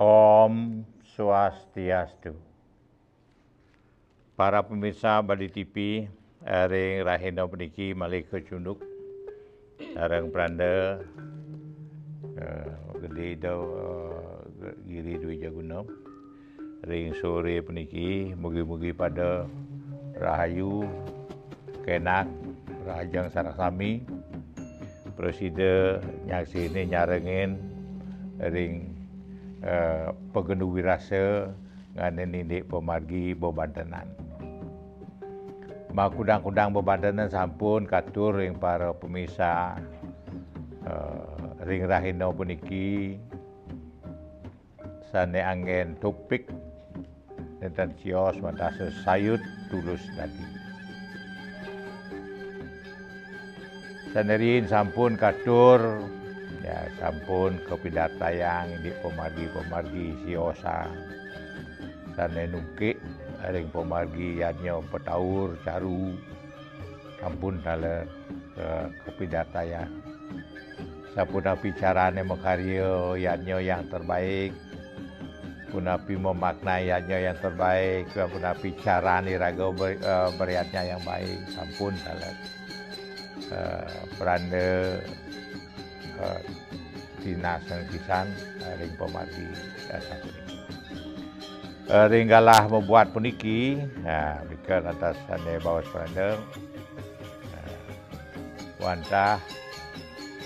Om Swastiastu. Para pemirsa Bali TV, ring rahina puniki malih kecunduk sareng pranda gede do Giri Dwi Jaguna. Ring sore puniki mugi-mugi pada rahayu kenak rahajang sarasami preside nyaksini nyarengin ring pegenuh wirasa nganen indik pemargi bebantenan. Makudang-kudang bebantenan sampun katur ring para pemirsa ring rahina puniki sane anggen topik tentang cios wadah sesayut tulus dadi. Sanerin sampun katur ya sampun kepidartayang indik pemargi siosa sane nungkik ring pemargi yanyo petaur caru sampun dalam kepidartayang sapunapi carane makarya yanyo yang terbaik punapi memaknai yanyo yang terbaik punapi carane raga beriatnya yang baik sampun dalam peranda dinas yang pisan ring pemargi ringgalah membuat puniki bikin atas ane bawas peranda wantah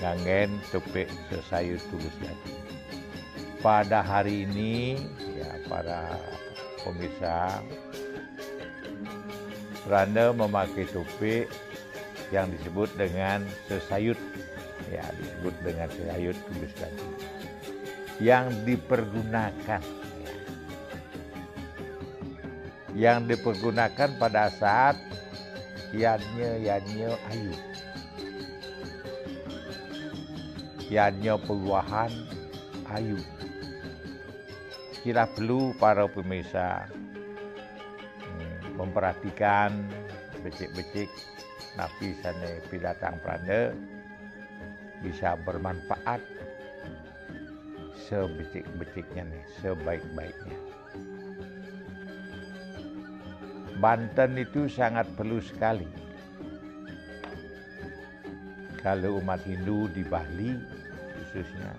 ngangen topik sesayut tulus dadi. Pada hari ini ya para pemirsa peranda memakai topik yang disebut dengan sesayut. Ya, disebut dengan sesayut tulus dadi. Yang dipergunakan pada saat yanyo ayu. Yanyo peluahan ayu. Kira perlu para pemirsa memperhatikan becik-becik napi sane pidatang pranda bisa bermanfaat sebecik-beciknya nih, sebaik-baiknya. Banten itu sangat perlu sekali. Kalau umat Hindu di Bali khususnya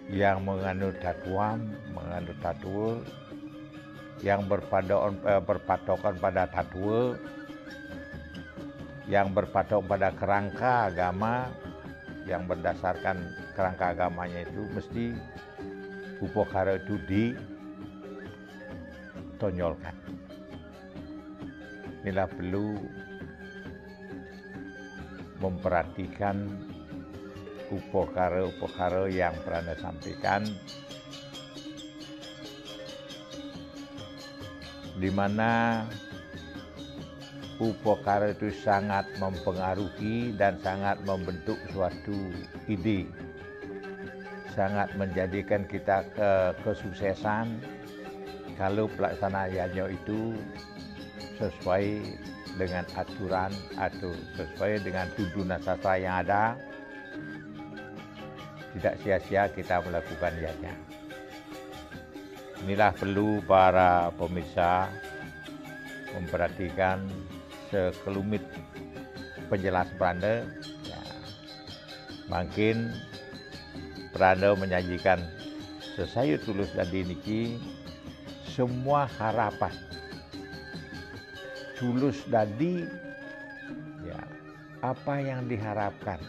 yang menganut tatwam, menganut tatwa, yang berpatokan pada tatwa, yang berpatok pada kerangka agama, yang berdasarkan kerangka agamanya itu mesti upokara itu ditonjolkan. Inilah perlu memperhatikan upokara yang pernah sampaikan, di mana upokara itu sangat mempengaruhi dan sangat membentuk suatu ide, sangat menjadikan kita kesuksesan kalau pelaksanaannya itu sesuai dengan aturan atau sesuai dengan tuntunan sastra yang ada. Tidak sia-sia kita melakukan yanya. Inilah perlu para pemirsa memperhatikan sekelumit penjelas peranda. Ya, makin peranda menyajikan sesayut tulus dadi niki semua harapan tulus dadi ya apa yang diharapkan,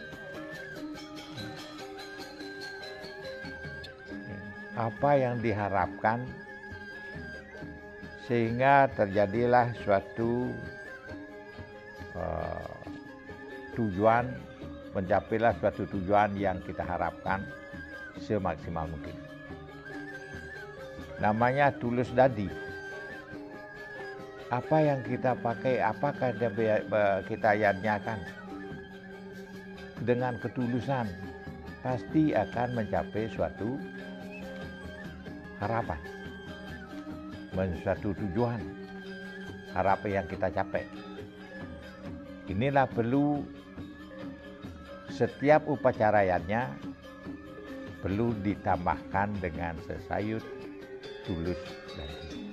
sehingga terjadilah suatu tujuan, mencapailah suatu tujuan yang kita harapkan semaksimal mungkin. Namanya tulus dadi. Apa yang kita pakai, apakah kita yanyakan dengan ketulusan, pasti akan mencapai suatu harapan, suatu tujuan, harapan yang kita capai. Inilah perlu setiap upacaranya perlu ditambahkan dengan sesayut tulus dadi.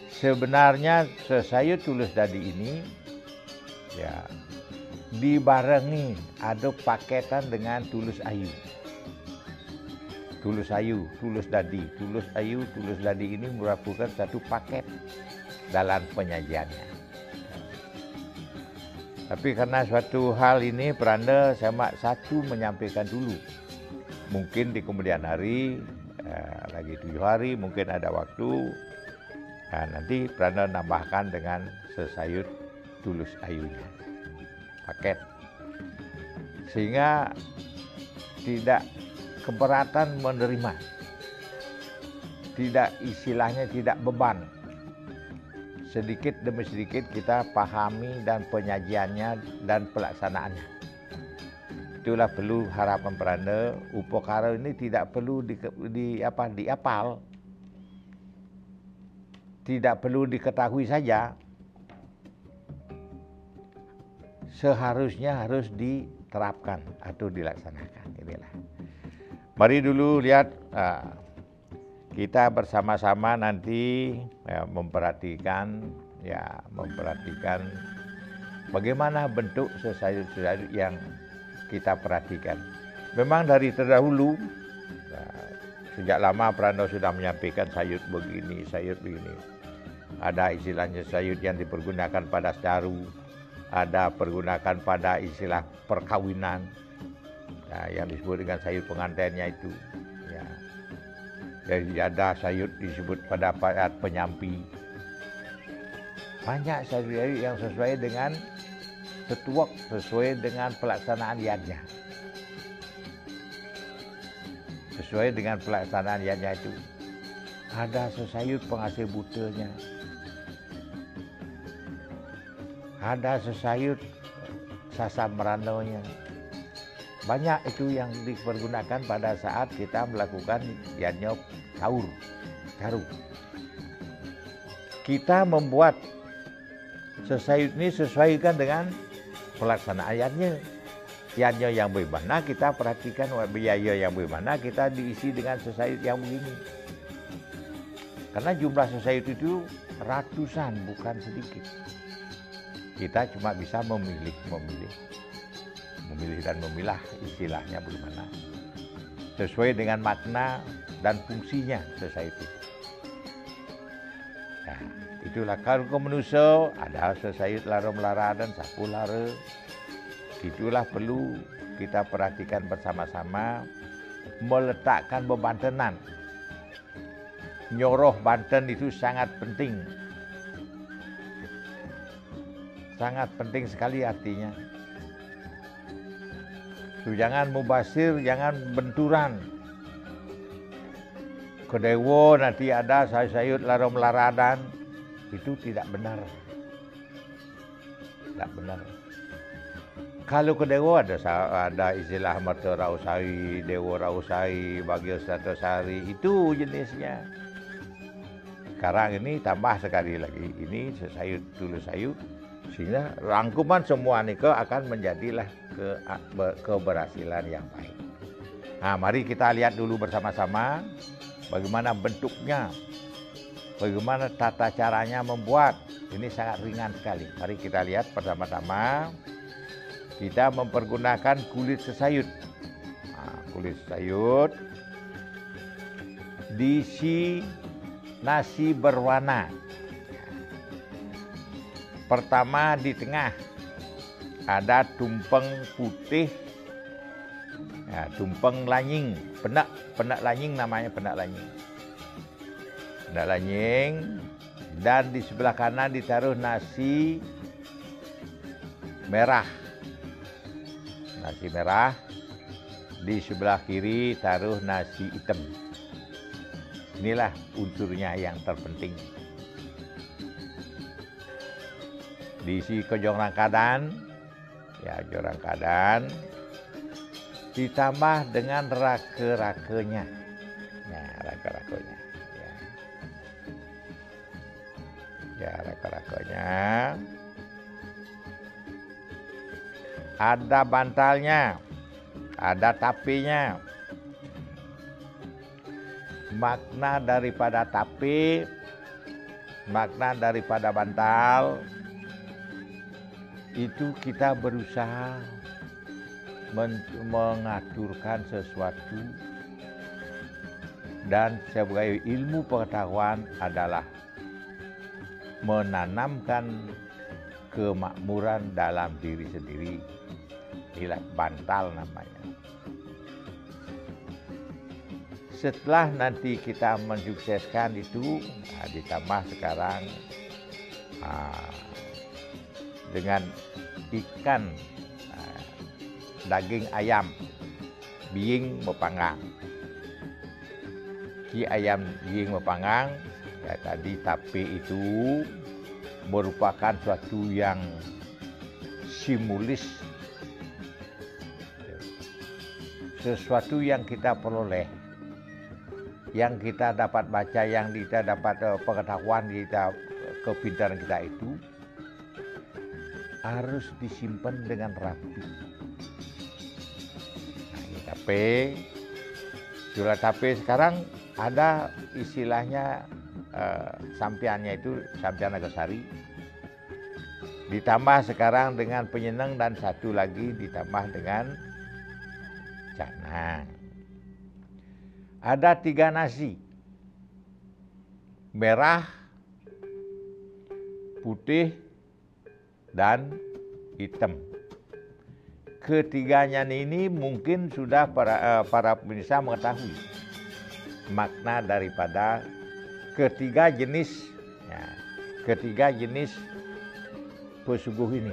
Sebenarnya sesayut tulus dadi ini ya dibarengi ada paketan dengan tulus ayu. Tulus ayu, tulus dadi, tulus ayu, tulus dadi ini merupakan satu paket dalam penyajiannya. Tapi karena suatu hal ini Peranda saya satu menyampaikan dulu. Mungkin di kemudian hari, lagi 7 hari mungkin ada waktu. Nah, nanti Peranda nambahkan dengan sesayut tulus ayunya. Paket. Sehingga tidak keberatan menerima. Tidak istilahnya tidak beban. Sedikit demi sedikit kita pahami dan penyajiannya dan pelaksanaannya. Itulah perlu harapan Peranda. Upakara ini tidak perlu diapal, tidak perlu diketahui saja. Seharusnya harus diterapkan atau dilaksanakan. Inilah. Mari dulu lihat. Kita bersama-sama nanti memperhatikan bagaimana bentuk sesayut-sesayut yang kita perhatikan. Memang dari terdahulu, sejak lama Peranda sudah menyampaikan sayut begini. Ada istilahnya sayut yang dipergunakan pada sedaru, ada pergunakan pada istilah perkawinan, yang disebut dengan sayut pengantinnya itu. Jadi ada sayut disebut pada saat penyampi. Banyak sayut yang sesuai dengan setuak, sesuai dengan pelaksanaan yadnya. Sesuai dengan pelaksanaan yadnya itu. Ada sesayut pengasih butanya. Ada sesayut sasam merandaunya. Banyak itu yang dipergunakan pada saat kita melakukan yadnya caru. Kita membuat sesayut ini sesuaikan dengan pelaksanaan yadnya. Yadnya yang bagaimana kita perhatikan, biaya yang bagaimana kita diisi dengan sesayut yang begini. Karena jumlah sesayut itu ratusan, bukan sedikit. Kita cuma bisa memilih dan memilah istilahnya bagaimana sesuai dengan makna dan fungsinya sesayut itu. Nah, itulah kalau manusia ada sesayut lara melara dan sapu lara. Itulah perlu kita perhatikan bersama-sama, meletakkan bebantenan. Nyoroh Banten itu sangat penting. Sangat penting sekali artinya. Jangan mubasir, jangan benturan. Kedewo nanti ada sayut lara melaradan, itu tidak benar. Tidak benar. Kalau kedewo ada istilah merta rausai, dewa rausai, bagio satosari, itu jenisnya. Sekarang ini tambah sekali lagi, ini sesayut tulus sayut. Sehingga rangkuman semua ini akan menjadilah keberhasilan yang baik. Nah, mari kita lihat dulu bersama-sama bagaimana bentuknya, bagaimana tata caranya membuat. Ini sangat ringan sekali. Mari kita lihat bersama-sama. Kita mempergunakan kulit sesayut. Nah, kulit sesayut diisi nasi berwarna. Pertama di tengah ada tumpeng putih, tumpeng lanying, penak lanying namanya, penak lanying, dan di sebelah kanan ditaruh nasi merah, di sebelah kiri taruh nasi hitam. Inilah unsurnya yang terpenting. Diisi ke jorang kadan, ditambah dengan rake-rakenya. Nah, rake-rakenya. Ya, rake-rakenya. Ada bantalnya, ada tapinya. Makna daripada tapi, makna daripada bantal, itu kita berusaha mengaturkan sesuatu, dan sebagai ilmu pengetahuan adalah menanamkan kemakmuran dalam diri sendiri. Inilah bantal namanya. Setelah nanti kita mensukseskan itu, ditambah sekarang dengan ikan, daging ayam, biing mepanggang. Ki ayam biing mepanggang, ya tadi tapi itu merupakan suatu yang simulis, sesuatu yang kita peroleh, yang kita dapat baca, yang kita dapat pengetahuan kita, kepintaran kita itu harus disimpan dengan rapi. Nah, tape, surat tape sekarang ada istilahnya sampiannya itu sampian Nagasari. Ditambah sekarang dengan penyenang dan satu lagi ditambah dengan canang. Ada 3 nasi, merah, putih, dan hitam. Ketiganya ini mungkin sudah para pemirsa mengetahui makna daripada ketiga jenis pesuguh ini.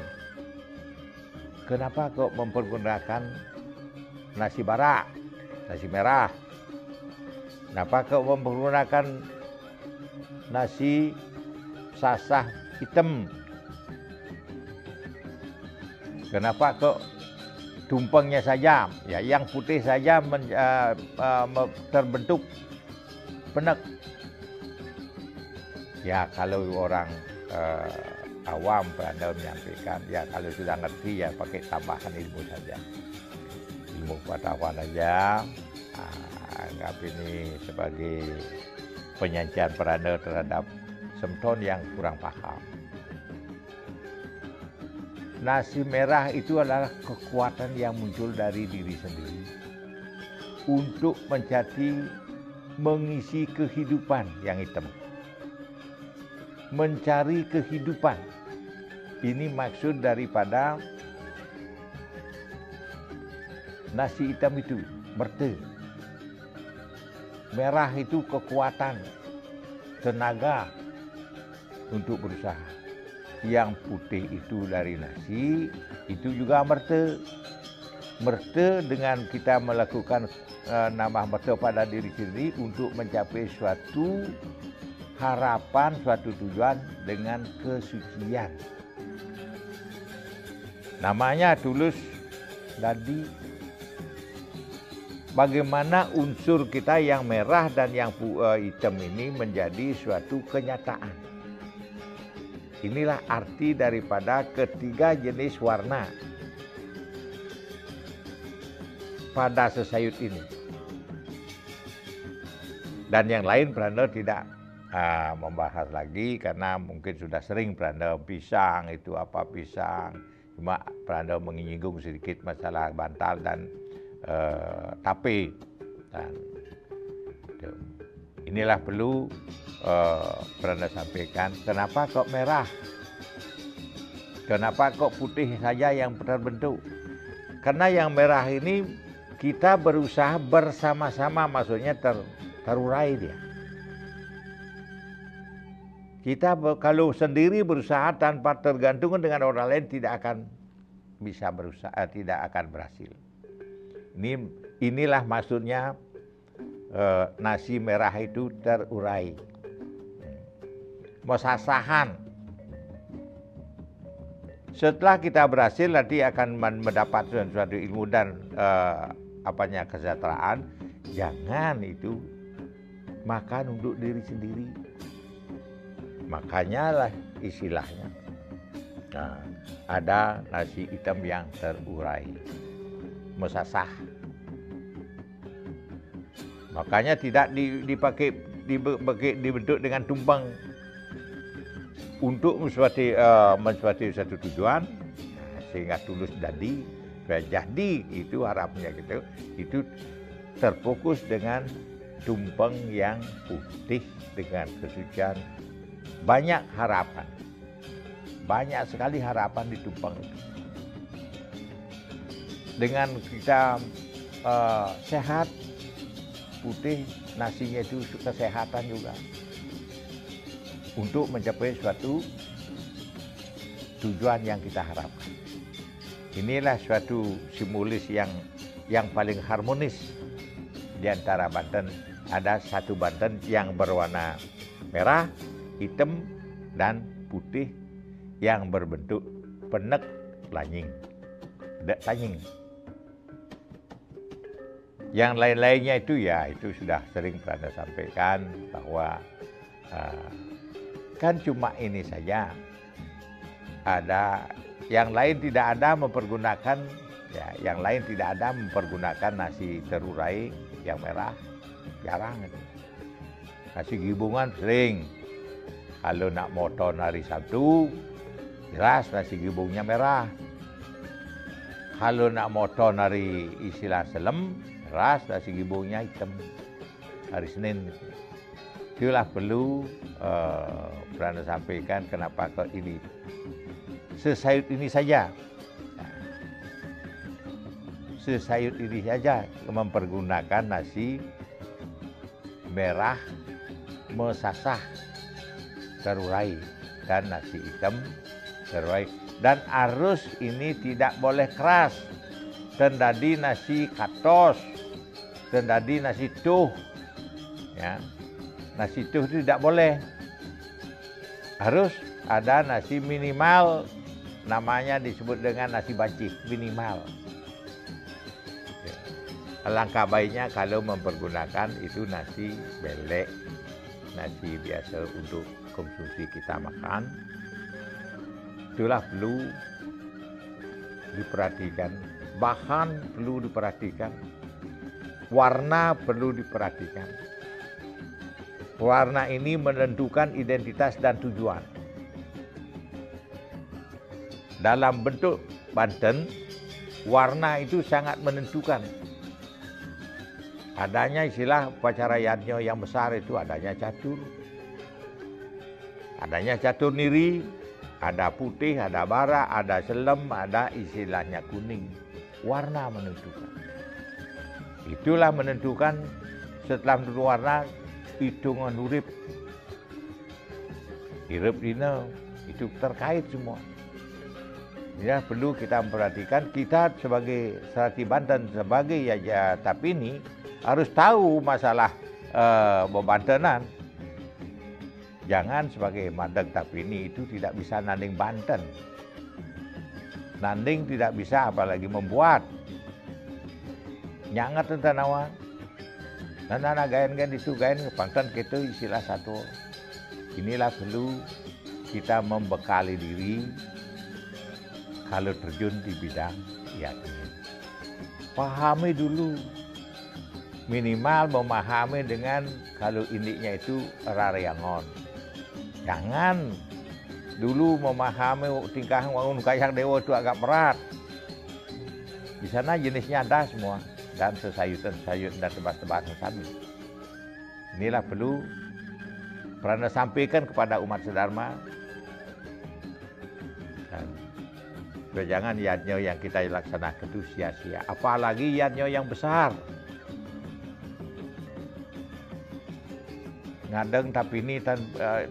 Kenapa kok mempergunakan nasi barak, nasi merah? Kenapa kok mempergunakan nasi sasah hitam? Kenapa kok tumpengnya saja, ya yang putih saja terbentuk penek? Ya kalau orang awam Anda menyampaikan, ya kalau sudah ngerti ya pakai tambahan ilmu saja, ilmu pengetahuan saja. Anggap ini sebagai penyajian Anda terhadap semton yang kurang paham. Nasi merah itu adalah kekuatan yang muncul dari diri sendiri untuk mengisi kehidupan yang hitam. Mencari kehidupan. Ini maksud daripada nasi hitam itu, merte. Merah itu kekuatan, tenaga untuk berusaha. Yang putih itu dari nasi, itu juga merte. Merte dengan kita melakukan nambah merte pada diri sendiri untuk mencapai suatu harapan, suatu tujuan dengan kesucian. Namanya tulus tadi. Bagaimana unsur kita yang merah dan yang hitam ini menjadi suatu kenyataan. Inilah arti daripada ketiga jenis warna pada sesayut ini. Dan yang lain Pranda tidak membahas lagi karena mungkin sudah sering Pranda pisang itu apa pisang. Cuma Pranda menyinggung sedikit masalah bantal dan tape. Dan inilah perlu Pranda sampaikan. Kenapa kok merah? Kenapa kok putih saja yang terbentuk? Karena yang merah ini kita berusaha bersama-sama, maksudnya terurai dia. Kita kalau sendiri berusaha tanpa tergantung dengan orang lain tidak akan bisa berusaha, tidak akan berhasil. Inilah maksudnya nasi merah itu terurai. Musasahan. Setelah kita berhasil nanti akan mendapat suatu ilmu dan apanya kesejahteraan, jangan itu makan untuk diri sendiri. Makanya lah istilahnya, nah, ada nasi hitam yang terurai, mesasah. Makanya tidak dibentuk dengan tumpeng untuk mensuati satu tujuan, sehingga tulus jadi itu harapnya gitu. Itu terfokus dengan tumpeng yang putih dengan kesucian. Banyak harapan, banyak sekali harapan di tumpeng itu. Dengan kita sehat, putih, nasinya itu kesehatan juga. Untuk mencapai suatu tujuan yang kita harapkan. Inilah suatu simbolis yang paling harmonis di antara Banten. Ada satu Banten yang berwarna merah, hitam, dan putih yang berbentuk penek lanying, tanying. Yang lain-lainnya itu ya itu sudah sering pernah sampaikan bahwa kan cuma ini saja. Ada yang lain tidak ada mempergunakan nasi terurai yang merah, jarang itu. Nasi gibungan sering. Kalau nak moton hari Sabtu, jelas nasi gibungnya merah. Kalau nak moton hari istilah Selem, jelas nasi gibungnya hitam. Hari Senin. Itulah perlu pernah sampaikan kenapa ke ini. Sesayut ini saja. Sesayut ini saja mempergunakan nasi merah mesasah terurai dan nasi hitam terurai, dan arus ini tidak boleh keras. Tendadi nasi katos, tendadi nasi tuh, ya nasi tuh itu tidak boleh. Harus ada nasi minimal, namanya disebut dengan nasi banci minimal. Alangkah baiknya kalau mempergunakan itu nasi belek, nasi biasa untuk konsumsi kita makan. Itulah perlu diperhatikan, bahan perlu diperhatikan, warna perlu diperhatikan. Warna ini menentukan identitas dan tujuan. Dalam bentuk Banten, warna itu sangat menentukan. Adanya istilah upacara yadnya yang besar itu adanya catur. Adanya catur niri, ada putih, ada bara, ada selem, ada istilahnya kuning. Warna menentukan. Itulah menentukan setelah menentukan warna, hitungan urip. Hirup dina, itu terkait semua. Ya, perlu kita memperhatikan, kita sebagai Serati Banten, sebagai Yaja Tapini, harus tahu masalah Bantenan. Jangan sebagai Mandeg Tapini itu tidak bisa nanding Banten. Nanding tidak bisa, apalagi membuat. Nyangat tentang awan. Dan anak gayan-gayan itu gayan Banten itu istilah satu. Inilah perlu kita membekali diri kalau terjun di bidang yakni. Pahami dulu. Minimal memahami dengan kalau indiknya itu rariangon. Jangan dulu memahami tingkah wangun kayak dewa itu agak berat. Di sana jenisnya ada semua, dan sesayutan dan tebas-tebasan sabi. Inilah perlu pernah sampaikan kepada umat sedharma. Dan jangan yadnya yang kita laksanakan itu sia-sia. Apalagi yadnya yang besar. Ngadeng tapi ini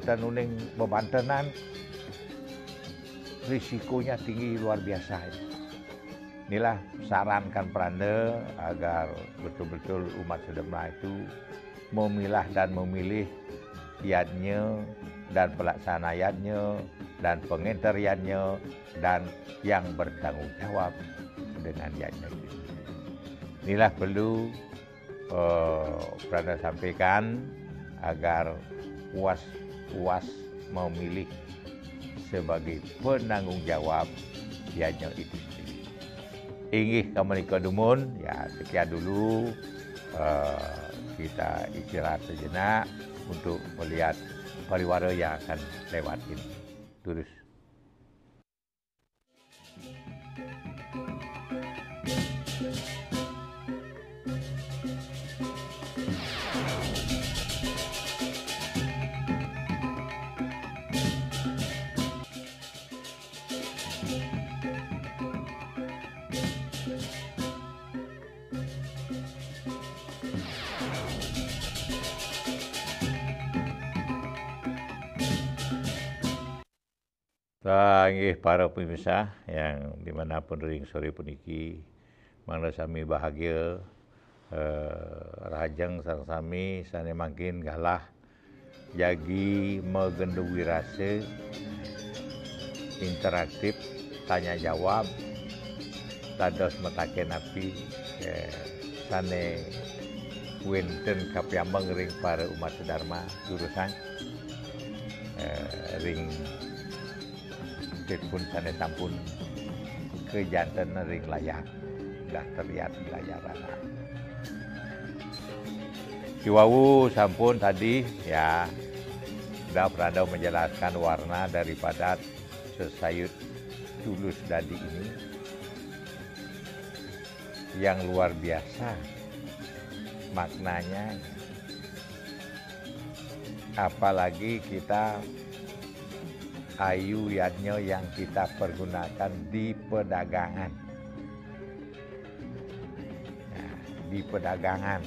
tenuning bebantenan, risikonya tinggi luar biasa. Inilah sarankan Pranda agar betul-betul umat sedema itu memilah dan memilih yadnya dan pelaksana yadnya dan pengenter yadnya dan yang bertanggung jawab dengan yadnya itu. Inilah perlu Prana sampaikan agar puas memilih sebagai penanggung jawab dianya itu sendiri. Inggih kamenika dumun, ya sekian dulu kita istirahat sejenak untuk melihat pariwara yang akan lewat ini. Terus. Inggih para pemirsa yang dimanapun ring sore puniki, mangda sami bahagia rahajeng sareng sami sane mangkin galah jagi megenduwi rasa interaktif tanya jawab tados metaken api sane wenten kapyambang ring para umat sedharma jurusan ring pun sana sampun kejantan ring layar dah terlihat di layar anak. Kiwawu sampun tadi ya sudah pernah menjelaskan warna daripada sesayut tulus dadi ini yang luar biasa maknanya, apalagi kita ayuannya yang kita pergunakan di perdagangan. Nah, di perdagangan.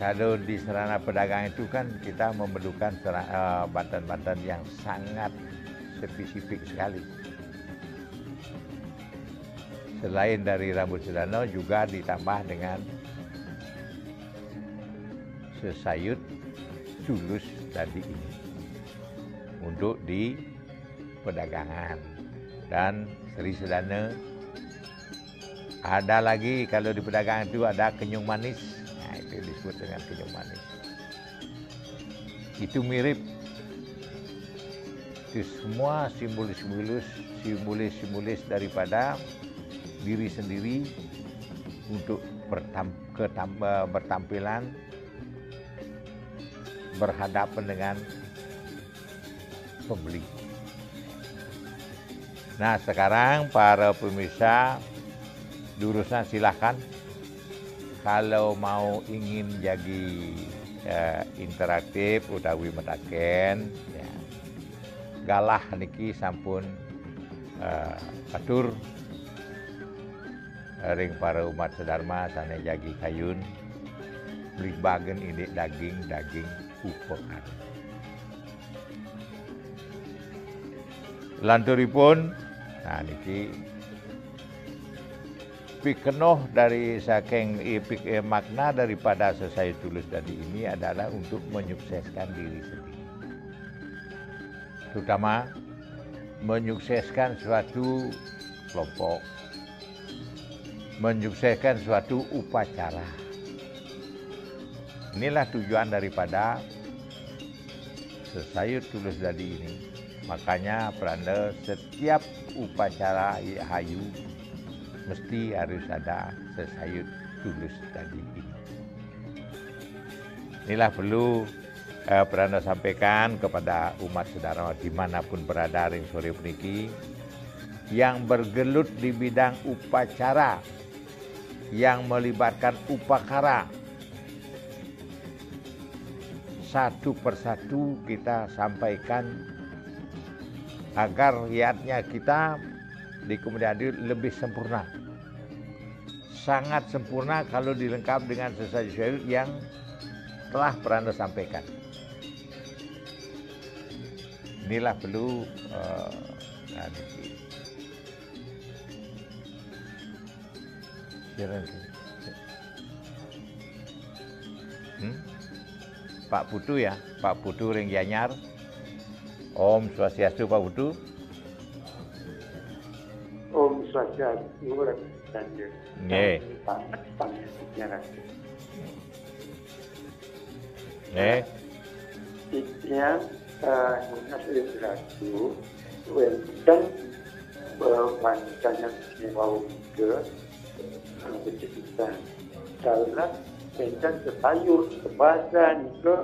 Kalau di sarana perdagangan itu kan kita memerlukan bantan-bantan yang sangat spesifik sekali. Selain dari rambut sedana juga ditambah dengan sesayut tulus tadi ini untuk di perdagangan. Dan Sri Sedana ada lagi kalau di perdagangan itu ada kenyung manis. Nah, itu disebut dengan kenyung manis. Itu mirip. Itu semua simbolis daripada diri sendiri untuk bertampilan berhadapan dengan pembeli. Nah, sekarang para pemirsa jurusan silahkan kalau mau ingin jadi interaktif utawi metaken ya, galah niki sampun atur ring para umat sedharma sane jagi kayun beli bagen ini daging upekan. Lanturipun, nah niki pikenoh dari saking makna daripada sesayut tulus tadi ini adalah untuk menyukseskan diri sendiri. Terutama menyukseskan suatu kelompok, menyukseskan suatu upacara. Inilah tujuan daripada sesayut tulus tadi ini. Makanya peranda setiap upacara hayu mesti harus ada sesayut tulus tadi ini. Inilah perlu peranda sampaikan kepada umat saudara dimanapun berada ring sore puniki yang bergelut di bidang upacara yang melibatkan upakara. Satu persatu kita sampaikan agar riatnya kita di kemudian hari lebih sempurna. Sangat sempurna kalau dilengkapi dengan sesayut yang telah pernah sampaikan. Inilah perlu Pak Putu ya, Pak Putu ring Gianyar. Om Swastiastu Pak Putu. Om Swastiastu. dan dia. Nggih. Panasnya ratu. Nggih. Yang Nasir Ratu wenten wanitanya mau ke bercerita salah wenten sepayur kebasan ke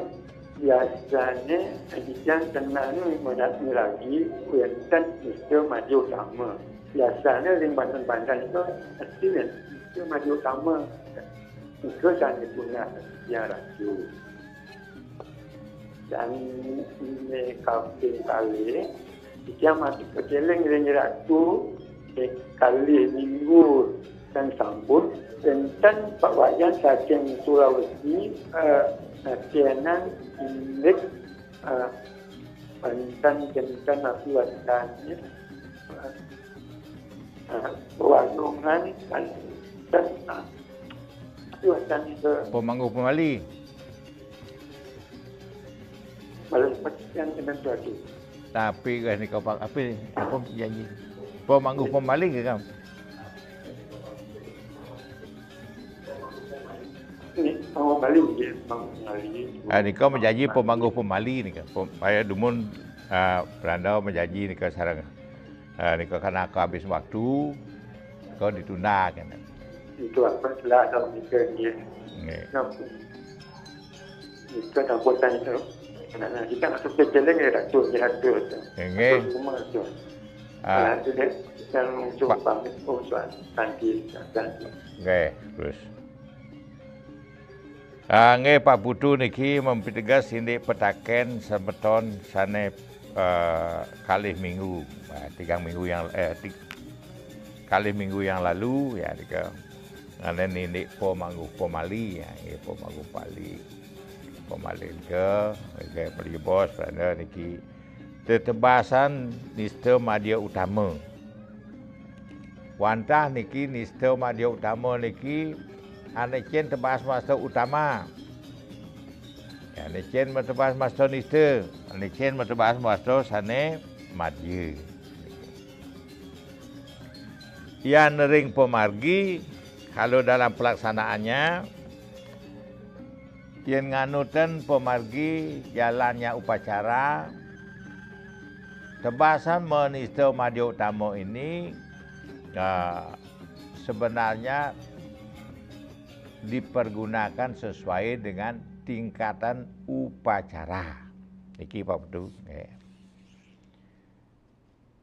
biasanya yang tenang mendatang lagi wenten itu maju utama biasanya yang bantan-bantan itu pasti itu maju utama itu jangan punya yang ratu. Dan ini kafe kali dia masih keceleng dengan ratu kali minggu dan sambut tentang Pak Wayan Sajeng Sulawesi nasianan indek tentang nabi watannya warnungan dan nabi watan itu Pemangku pemali. malah yang dengan suatu. Tapi kan ni kau apa janji? Pemangku pemali ke kamu? Ini mau balik je, mau balik. Ni kau menjanji pemangku pemali ni kan. Saya dumun Perandau menjanji ni kau sarang. Ni kau kan aku habis waktu kau ditunda kan. Itu apa telah dalam mikir dia. Nampu. Itu dah buatan itu. Nak kita nak sampai jalan dia dah tu dia tu. Nggih. Semua tu. Jadi yang cuba usaha nanti dan. Nggih, terus. Nggih Pak Putu niki mempertegas ini petaken semeton sane kali minggu, 3 minggu yang kali minggu yang lalu ya nika. Nganen ini Pemangku Pemali ya, Pemangku Pali. Pemali ke beli bos pada niki tetebasan nista media utama. Wantah niki nista media utama niki anecen tebas master utama. Ya anecen tebas master nista, anecen tebas master sane media. Yang nering pemargi kalau dalam pelaksanaannya yang nganutan pemargi jalannya upacara tebasan menista media utama ini sebenarnya dipergunakan sesuai dengan tingkatan upacara. Iki Pak Putu.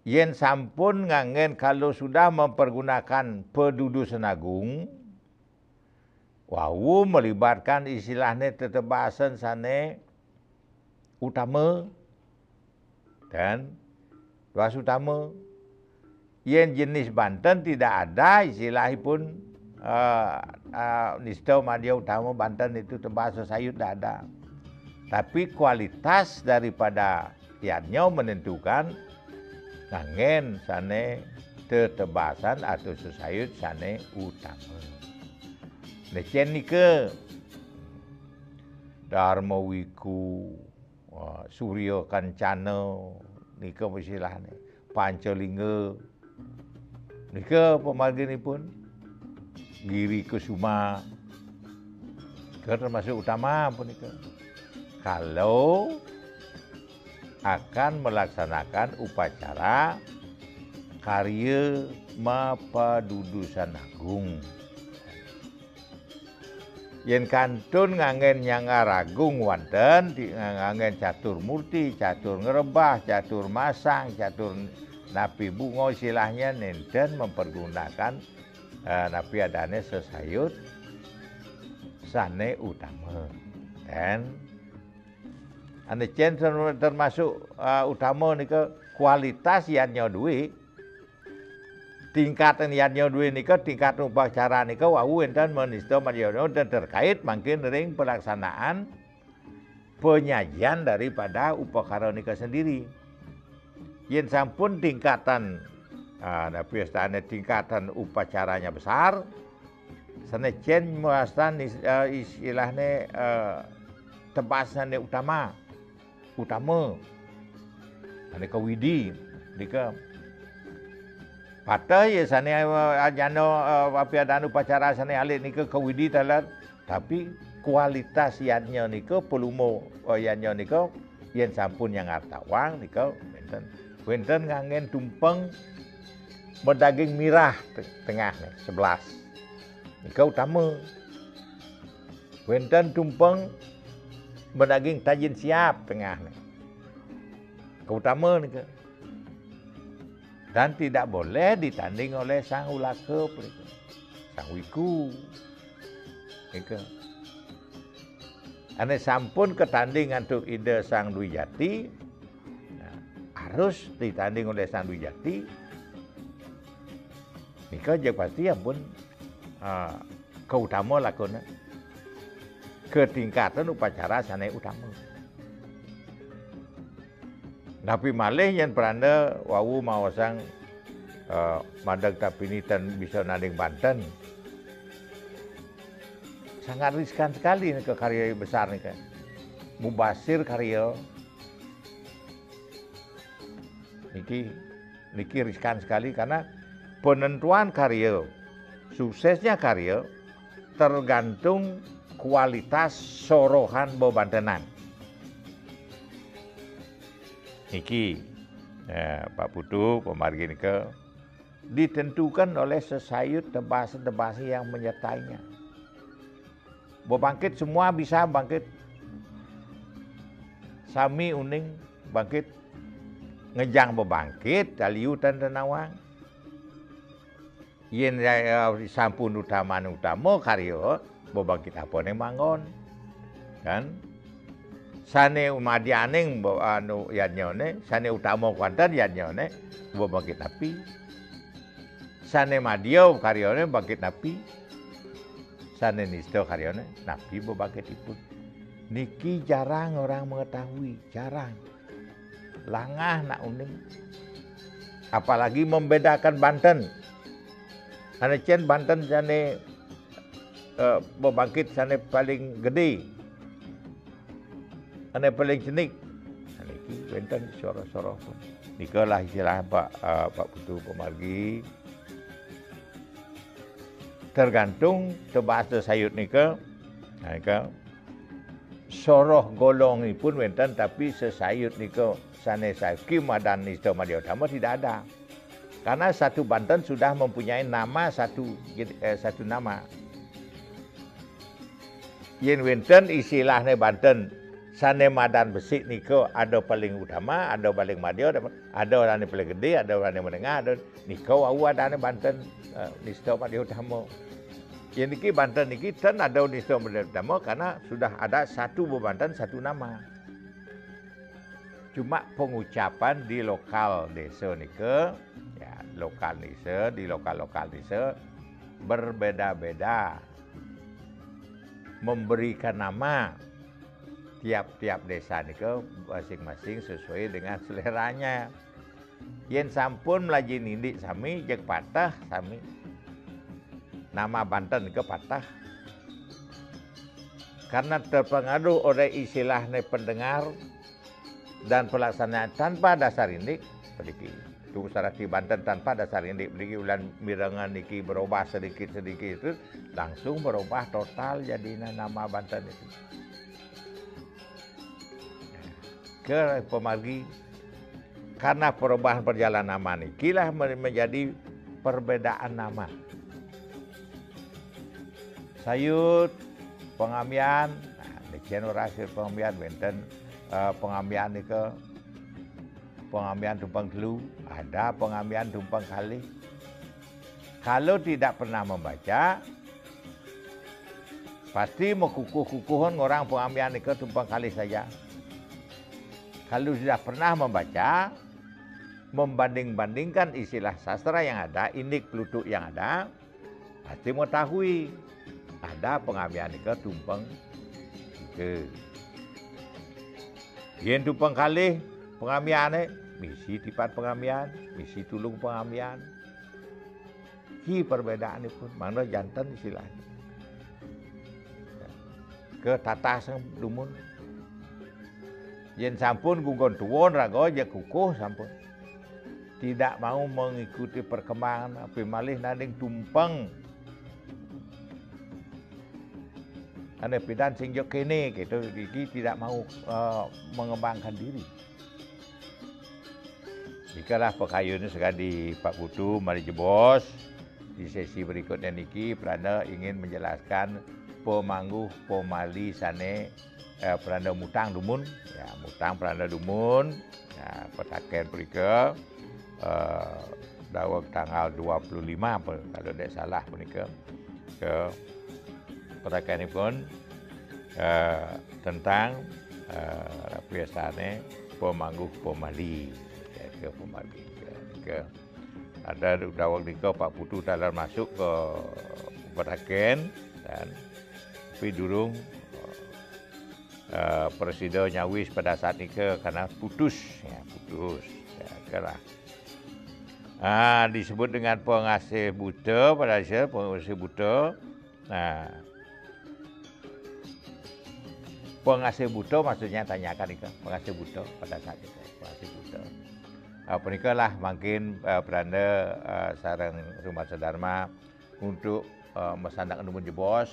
Yen sampun ngangen kalau sudah mempergunakan pedudusan agung, wau melibatkan istilahnya tetebasan sane utama dan tuas utama. Yen jenis Banten tidak ada istilahipun nista media utama Banten itu tebasa sayut tidak ada. Tapi kualitas daripada iannya menentukan ngangen sane tetebasan atau sesayut sane utama. Necen nika Dharma Wiku, Surya Kancana, nika istilahnya Pancalingga, nika pemargi ni pun Giri Kusuma, nika termasuk utama pun nika. Kalau akan melaksanakan upacara karya Mapadudusan Agung. Yen kantun ngangen Nyanga Ragung wonten ngangen catur murti, catur ngerebah, catur masang, catur napi bunga istilahnya nenten mempergunakan napi adane sesayut sane utama. Dan anecen termasuk utama nika kualitas yannya duwe. Tingkatan yannya duwe nika tingkatan upacara nika wau enten menista media dan terkait mungkin ring pelaksanaan penyajian daripada upacara nika sendiri. Yen sampun tingkatan pestane tingkatan upacaranya besar, sanecen muastan istilahnya tebasan utama. Nika widi nika patah ya sane ajano apiadan upacara sane alik nika kawidi talar tapi kualitas yannya nika pelumo yannya nika yen sampun yang artawang nika wenten ngangen tumpeng berdaging mirah tengah nih 11 nika utama wenten tumpeng berdaging tajin siap tengah nih keutama nika dan tidak boleh ditanding oleh sang ulakep, sang wiku. Nika. Ane sampun ketanding untuk ide sang Dwijati, nah, harus ditanding oleh sang Dwijati. Nika je pasti ampun keutama lakona. Ketingkatan upacara sane utama. Napi malih yang peranda wawu mawasang madag tapinitan bisa nading Banten. Sangat riskan sekali nih ke karya besar nih kan. Mubasir karya. Niki riskan sekali karena penentuan karya, suksesnya karya tergantung kualitas sorohan bebantenan. Niki Pak Putu pemargi nike ditentukan oleh sesayut tebas-tebas yang menyertainya. Bangkit semua bisa bangkit. Sami uning bangkit ngejang bebangkit daliutan tenawang. Yen sampun utama karya bebangkit apa ning mangon. Kan? Sane umadianing anu yanyone, sane utama kuantan yanyone, bangkit api. Sane madio karyone bangkit api. Sane nisto karyone napi bangkit ipun. Niki jarang orang mengetahui, jarang. Langah nak uning. Apalagi membedakan Banten. Ane cen Banten sane bangkit sane paling gede. Ane paling cenik. Niki benten soro-soro pun. Nikalah istilah Pak Putu pemargi. Tergantung tebas sayut nika. Nika soroh golong ini pun benten tapi sesayut nika sane saiki madan nista Madya Utama tidak ada. Karena satu Banten sudah mempunyai nama satu nama. Yen wenten istilahnya Banten sane madan besik niko ada paling utama, ada paling madya, ada orang yang paling gede, ada orang yang menengah, ada niko awu ada Banten nista Madya Utama. Yang niki Banten niki ten ada nista Madya Utama karena sudah ada satu Banten satu nama. Cuma pengucapan di lokal desa niko, ya lokal desa di lokal desa berbeda-beda, memberikan nama. Tiap-tiap desa niko masing-masing sesuai dengan seleranya. Yen sampun melaji nindik sami jek patah sami. Nama Banten niko patah. Karena terpengaruh oleh istilahnya pendengar dan pelaksanaan tanpa dasar indik. Itu sarati Banten tanpa dasar indik. Berdiki ulan mirangan niki berubah sedikit-sedikit itu langsung berubah total jadinya nama Banten itu. Ke pemargi karena perubahan perjalanan nama niki lah menjadi perbedaan nama. Sayut pengamian, demikian orasi pengamian benten pengamian nike pengamian tumpang telu, ada pengamian tumpang kali. Kalau tidak pernah membaca, pasti mekukuh-kukuhan orang pengamian nike tumpang kali saja. Kalau sudah pernah membaca, membanding-bandingkan istilah sastra yang ada, indik peluduk yang ada, pasti mengetahui ada pengamian ke tumpeng ke. Yen tumpeng kali pengamiane, misi tipat pengamian, misi tulung pengamian. Ki perbedaan itu pun, mana jantan istilahnya. Ke tatah sang dumun. Yen sampun gugon tuwon rago je kukuh sampun. tidak mau mengikuti perkembangan api malih nanding tumpeng. Ane pidan sing yo kene gitu, iki tidak mau mengembangkan diri. Jikalah pekayun sekali Pak Putu mari jebos di sesi berikutnya niki Prana ingin menjelaskan pemangguh pemali sane Prana mutang dumun ya mutang Prana dumun ya petaken perika dawak tanggal 25 kalau tidak salah punika ke petaken pun tentang biasane pemangguh pemali ke pemali ke ada dawak nika Pak Putu dalam masuk ke petaken dan tapi durung presiden nyawis pada saat nika karena putus ya kira disebut dengan pengasih buta pada saat pengasih buta. Nah, pengasih buta maksudnya tanyakan ika pengasih buta pada saat itu pengasih buta. Pernikah lah makin beranda sarang rumah sedharma untuk mesandak numun jebos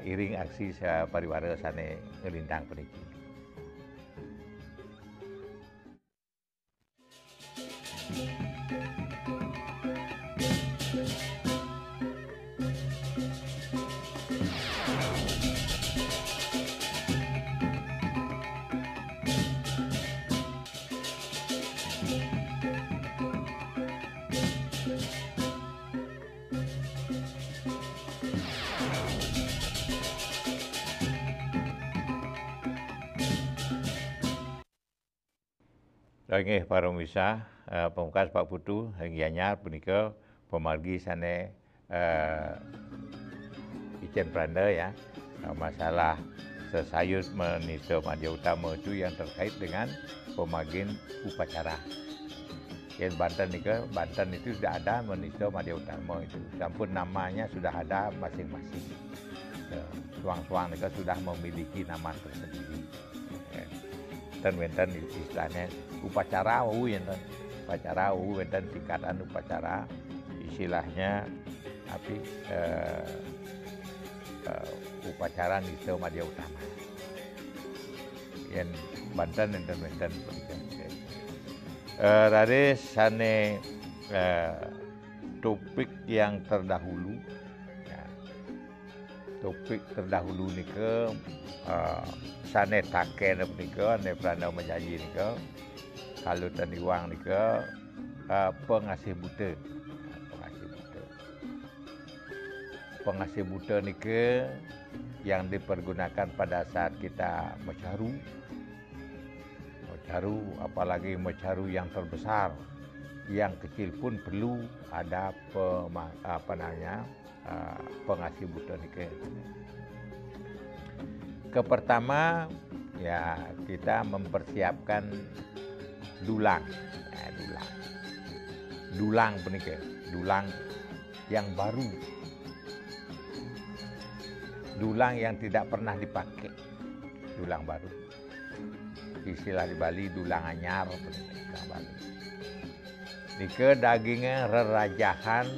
iring aksi pariwara sane ngelintang peniki. Nggih para misa pemungkas Pak Putu hinggianya punika pemargi sane Ijen Pranda ya masalah sesayut menista media utama itu yang terkait dengan pemagin upacara. Yang Banten itu sudah ada menista media utama itu. Sampun namanya sudah ada masing-masing. Suang-suang itu sudah memiliki nama tersendiri. Dan wenten istilahnya upacara wenten tingkatan upacara istilahnya tapi upacara nista media utama. Yang Banten wenten raris sane topik yang terdahulu ya, topik terdahulu nika sane taken nika ne Prana menjanji nika kalau taniwang nika pengasih buta pengasih buta nika yang dipergunakan pada saat kita mecaru apalagi mecaru yang terbesar yang kecil pun perlu ada pengasih buta nika. Pertama ya kita mempersiapkan dulang penikah dulang yang baru, dulang yang tidak pernah dipakai, dulang baru. Istilah di Bali dulang anyar penikah Bali. Nika dagingnya rerajahan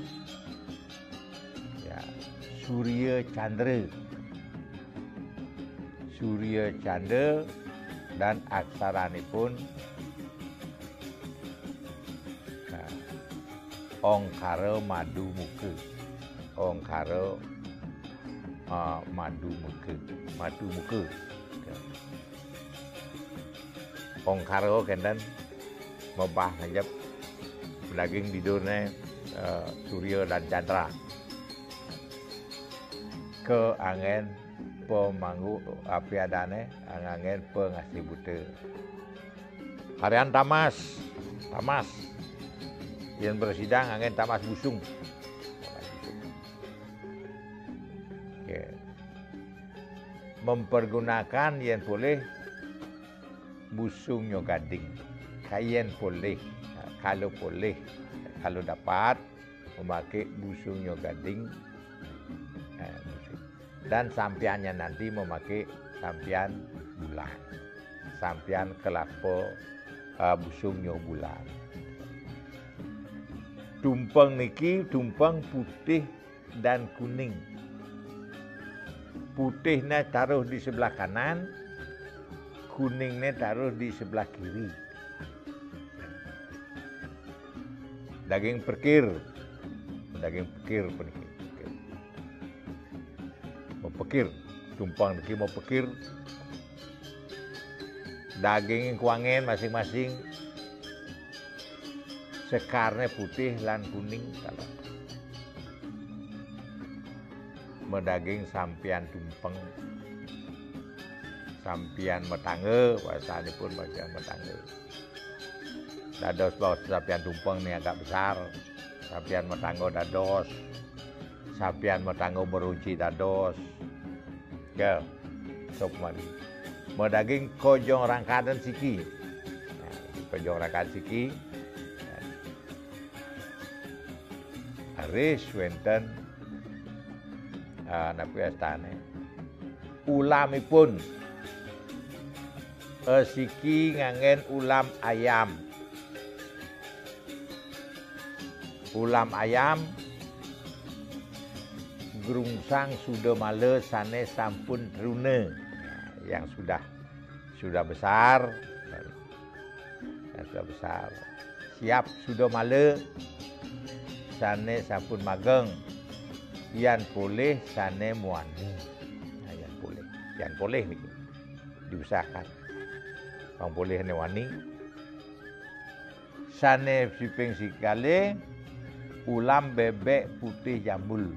ya Surya Candra dan aksaranipun Ongkara Madu Muka. Ongkara kenten mebah ngajab daging tidurnya Surya dan Chandra. Ke angin pemanggu apiadane angin pengasih buta. Harian tamas yang bersidang angin tamas busung. Okay. Mempergunakan yang boleh busung gading. Kayen boleh, kalau dapat memakai busung gading. Dan sampiannya nanti memakai sampian bulan, sampian kelapa busung bulan. Tumpeng niki tumpeng putih dan kuning. Putihnya taruh di sebelah kanan, kuningnya taruh di sebelah kiri. Daging pekir peniki. Mau pekir, tumpeng niki mau pekir. Daging kuangen masing-masing. Sekarnya putih lan kuning kalau medaging sampian tumpeng sampian metangge bahasanya pun bagian metangge dados bawa sampian tumpeng ini agak besar sampian metangge dados sampian metangge merunci dados ke sop mari medaging kojong rangkadan siki kojong rangkadan siki Aris wenten napa astane ulamipun siki ngangen ulam ayam grungsang sudah male sane sampun rune yang sudah besar siap sudah male sane sampun mageng yan boleh sane muani yan boleh nih diusahakan bang boleh ne wani sane siping sikale ulam bebek putih jambul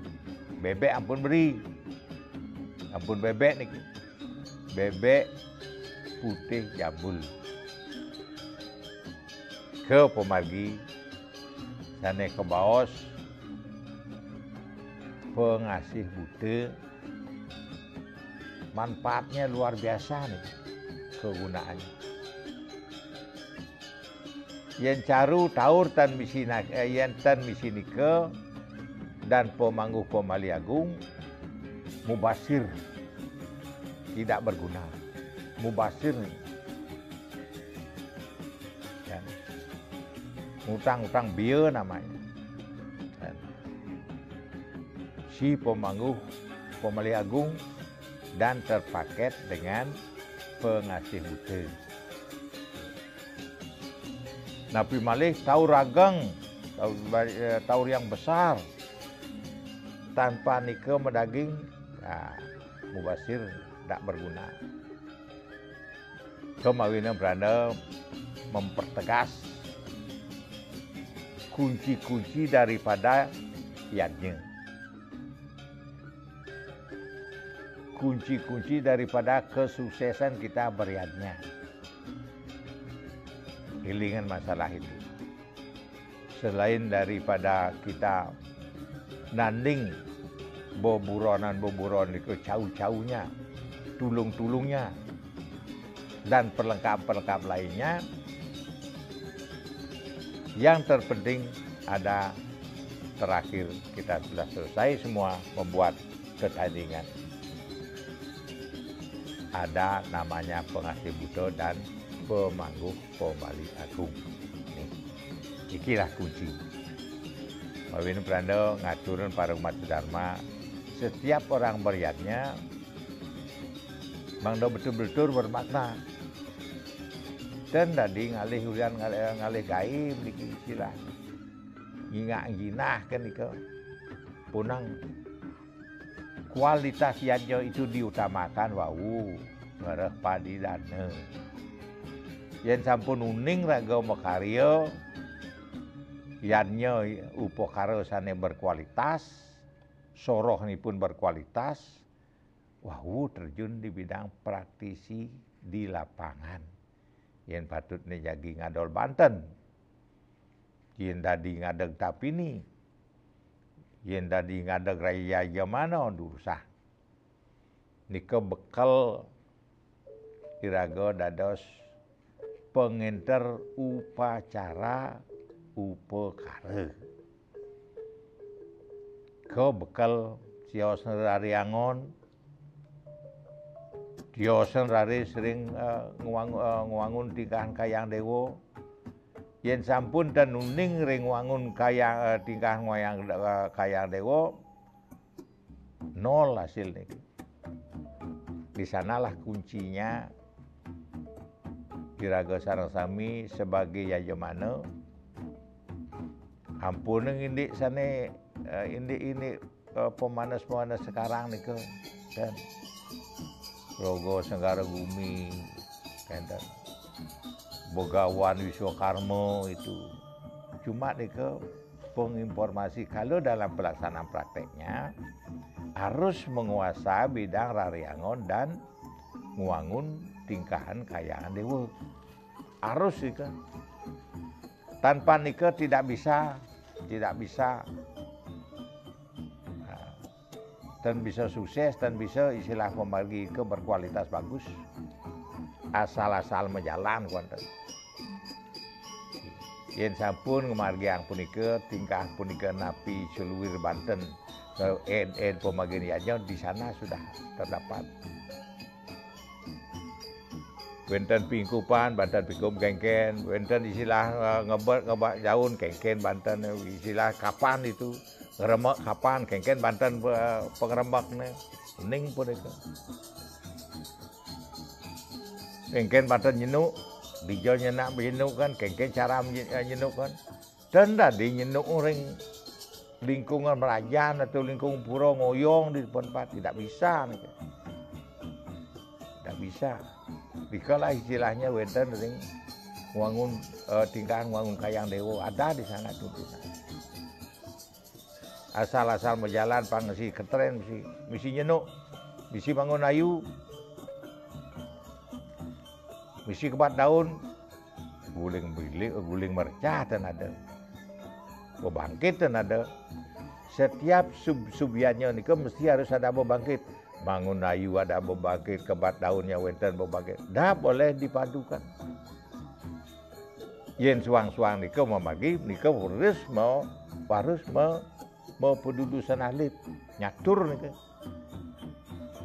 bebek ampun bebek niki bebek putih jambul ke pemargi sane kebaos pengasih bude manfaatnya luar biasa nih kegunaannya yen caru taur tan misinak yen tan misinike dan pemangguh pemali agung mubasir tidak berguna mubasir nih utang bieu namanya. Si pemangguh pemali agung dan terpaket dengan pengasih bude. Napi malih taur rageng, taur yang besar tanpa nike medaging, mubasir tidak berguna. Kemawinnya beranda mempertegas kunci-kunci daripada yadnya. Kunci-kunci daripada kesuksesan kita beriadnya. Hilingan masalah itu. Selain daripada kita nanding boburonan itu jauh-jauhnya, tulung-tulungnya, dan perlengkap-perlengkap lainnya, yang terpenting ada terakhir kita sudah selesai semua membuat ketandingan. Ada namanya pengasih bude dan pemangguh pemali agung. Ikilah kunci. Mawin Prando ngaturun para umat Dharma, setiap orang beriatnya mangdo betul-betul bermakna. Dan tadi ngalih hujan ngalih gaib niki istilah ngingak kan iko punang kualitas yadnya itu diutamakan wau ngareh padi dane yen sampun uning raga makarya yadnya upakara sane berkualitas sorohnipun berkualitas wau terjun di bidang praktisi di lapangan. Yen patut nih jagi ngadol Banten, yen tadi ngadeg Tapini, yen tadi ngadeg Raya Yamana Dursah. Nika bekal iraga dados pengenter upacara upakara. Ko bekal sios nariangon Diosen rari sering nguangun tikahan kayang dewo yen sampun tenuning ring wangun kayang tingkah ngoyang kayang dewa nol hasil niki. Di sanalah kuncinya Kiraga sareng sami sebagai yajamana ampun ngindik sane ini pemanas-pemanas sekarang nih kan logo Senggara Bumi kan Bogawan Wiswakarma itu cuma nih penginformasi kalau dalam pelaksanaan prakteknya harus menguasai bidang rariangon dan nguangun tingkahan kayangan dewa harus ika tanpa nika tidak bisa dan bisa sukses dan bisa istilah pemargi ke berkualitas bagus asal-asal menjalan konten yen sampun ngemargi ang punika tingkah punika napi seluwir Banten en pemargi aja di sana sudah terdapat wenten pingkupan Banten pingkup kengken wenten istilah ngebak jaun kengken Banten istilah kapan itu ngeremek kapan kengken Banten pengerembaknya ning pun itu kengken Banten nyenuk dijol nyenak nyenuk kan kengken cara nyenuk kan dan tadi nyenuk ring lingkungan kerajaan atau lingkungan pura ngoyong di tempat tidak bisa nih. Tidak bisa dikalah istilahnya wenten ring wangun tingkahan wangun kayang dewa ada di sana tuntunan asal-asal berjalan pangsi ketren misi nyenuk misi bangun ayu misi kebat daun guling bilik guling mercah dan ada bebangkit dan ada setiap subyanya nika mesti harus ada bebangkit bangun ayu ada bebangkit kebat daunnya wenten bebangkit dah boleh dipadukan yen suang-suang nika memagi nika harus mau pendudusan ahli nyatur nika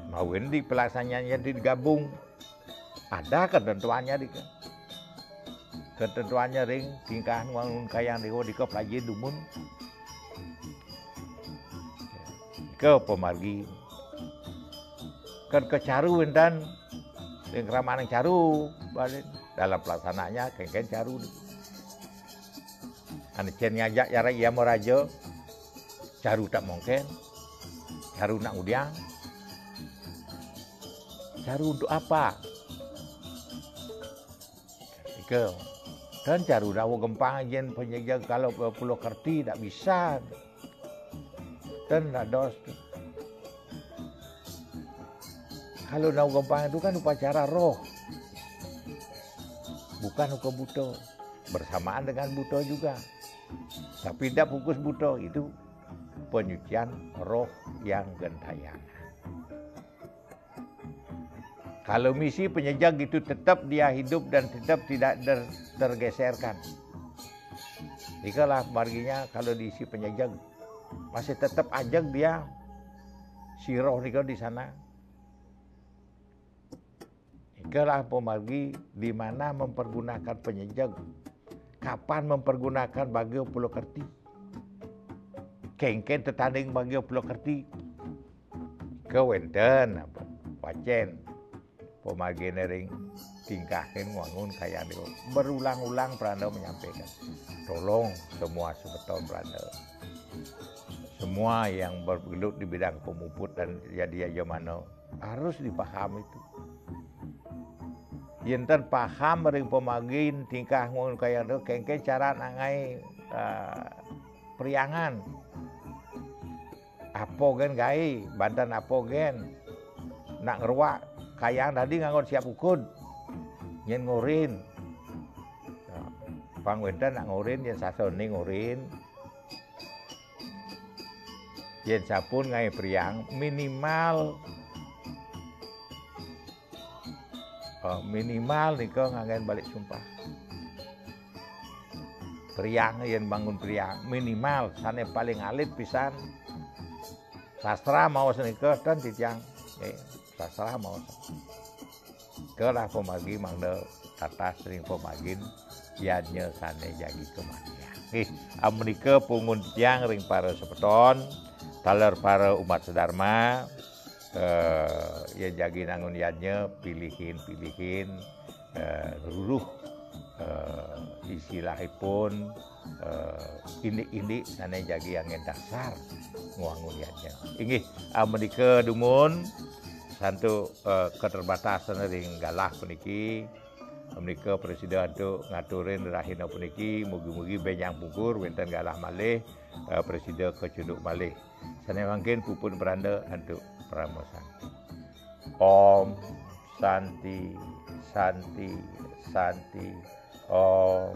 mau di pelaksanaannya digabung ada ketentuannya nika ketentuannya ring tingkah wangun kayang dewa nika pelaji dumun ke pemargi kan kecaru dan yang keramaan caru balik dalam pelaksanaannya kengken caru ane cen ngajak yara iya mau raja caru tak mungkin caru nak udiang caru untuk apa ke dan caru dawo gempang jen penjaga kalau ke Pulau Kerti tak bisa dan tak dos kalau nau gempang itu kan upacara roh bukan hukum buto bersamaan dengan buto juga tapi tidak fokus buto itu penyucian roh yang gentayangan kalau misi penyejak itu tetap dia hidup dan tetap tidak tergeserkan ikalah marginya kalau diisi penyejak masih tetap ajak dia si roh nika di sana ikalah pemargi di mana mempergunakan penyejak kapan mempergunakan bagio Pulau Kerti kengken tetanding bagio Pulau Kerti ke wenten wacen pemargi nering tingkahin wangun kaya niku berulang-ulang Pranda menyampaikan tolong semua sebetul Pranda semua yang bergelut di bidang pemuput dan jadi yajamana harus dipahami itu yenten paham ring pemagin tingkah ngun kaya do kengke cara nangai priangan apogen gai Banten apogen nak ngeruak kayang tadi nganggon siap ukun yen ngurin pang wenten nak ngurin yen sasone ngurin yen sapun ngai priang minimal nika nganggen balik sumpah priang yen bangun priang minimal sane paling alit pisan sastra mau senika dan titiang sastra mau kelah pemargi mangda tata sering pemagin yanya sane jagi kematian. Amerika pungun tiang ring para sepeton, taler para umat sedharma, ya jagi nangun yanya pilihin ruruh istilahipun ini sane jagi angin dasar nguangun yanya. Inggih Amerika dumun santu keterbatasan ring galah puniki. Amerika presiden untuk ngaturin rahina puniki mugi-mugi benyang pungkur wenten galah malih presiden kecuduk malih. Sane mangkin pupun beranda untuk pramosan. Om Santi Santi Santi Om.